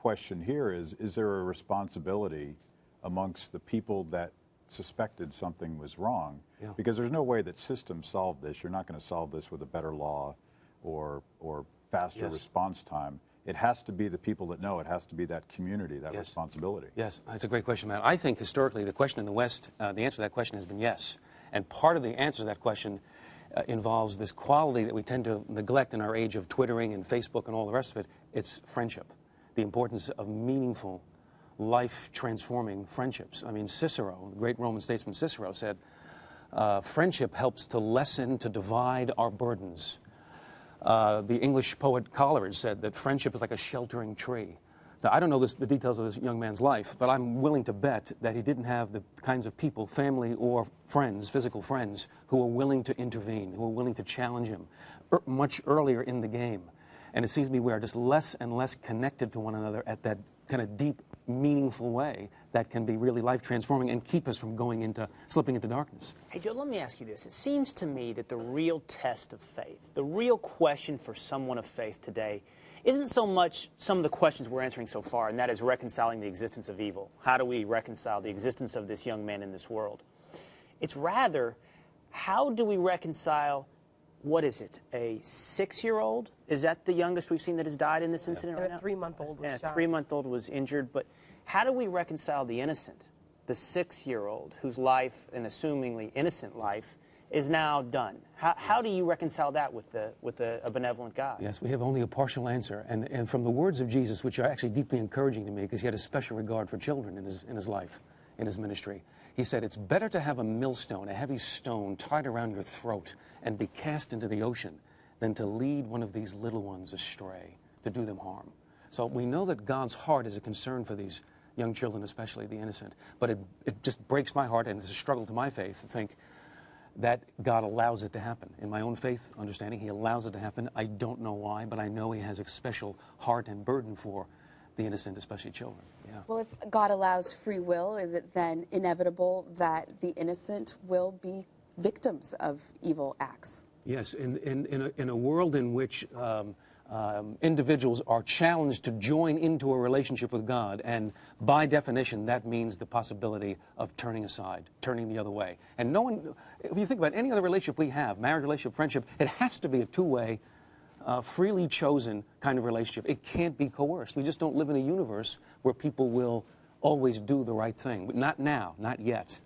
question here is there a responsibility amongst the people that suspected something was wrong? Yeah. Because there's no way that systems solve this. You're not going to solve this with a better law or faster Yes. response time. It has to be the people that know. It has to be that community, that Yes. responsibility. Yes, that's a great question, Matt. I think historically the question in the West, the answer to that question has been yes. And part of the answer to that question involves this quality that we tend to neglect in our age of Twittering and Facebook and all the rest of it. It's friendship, the importance of meaningful, life-transforming friendships. I mean, Cicero, the great Roman statesman Cicero, said, friendship helps to lessen, to divide our burdens. The English poet Coleridge said that friendship is like a sheltering tree. Now, I don't know the details of this young man's life, but I'm willing to bet that he didn't have the kinds of people, family or friends, physical friends, who were willing to intervene, who were willing to challenge him much earlier in the game. And it seems to me we are just less and less connected to one another at that kind of deep, meaningful way that can be really life-transforming and keep us from slipping into darkness. Hey, Joe, let me ask you this. It seems to me that the real test of faith, the real question for someone of faith today, isn't so much some of the questions we're answering so far, and that is reconciling the existence of evil. How do we reconcile the existence of this young man in this world? It's rather, how do we reconcile, what is it, a 6-year-old? Is that the youngest we've seen that has died in this incident right now? A 3-month-old was shot. A 3-month-old was injured, but how do we reconcile the innocent, the 6-year-old whose life, an assumingly innocent life, is now done? How do you reconcile that with a benevolent God? Yes, we have only a partial answer. And from the words of Jesus, which are actually deeply encouraging to me, because he had a special regard for children in his life, in his ministry, he said, it's better to have a millstone, a heavy stone, tied around your throat and be cast into the ocean than to lead one of these little ones astray, to do them harm. So we know that God's heart is a concern for these young children, especially the innocent. But it just breaks my heart, and it's a struggle to my faith to think that God allows it to happen. In my own faith understanding, he allows it to happen. I don't know why, but I know he has a special heart and burden for the innocent, especially children. Yeah. Well, if God allows free will, is it then inevitable that the innocent will be victims of evil acts? Yes, in a world in which individuals are challenged to join into a relationship with God, and by definition, that means the possibility of turning aside, turning the other way. And no one, if you think about any other relationship we have, marriage, relationship, friendship, it has to be a two-way, freely chosen kind of relationship. It can't be coerced. We just don't live in a universe where people will always do the right thing. Not now, not yet.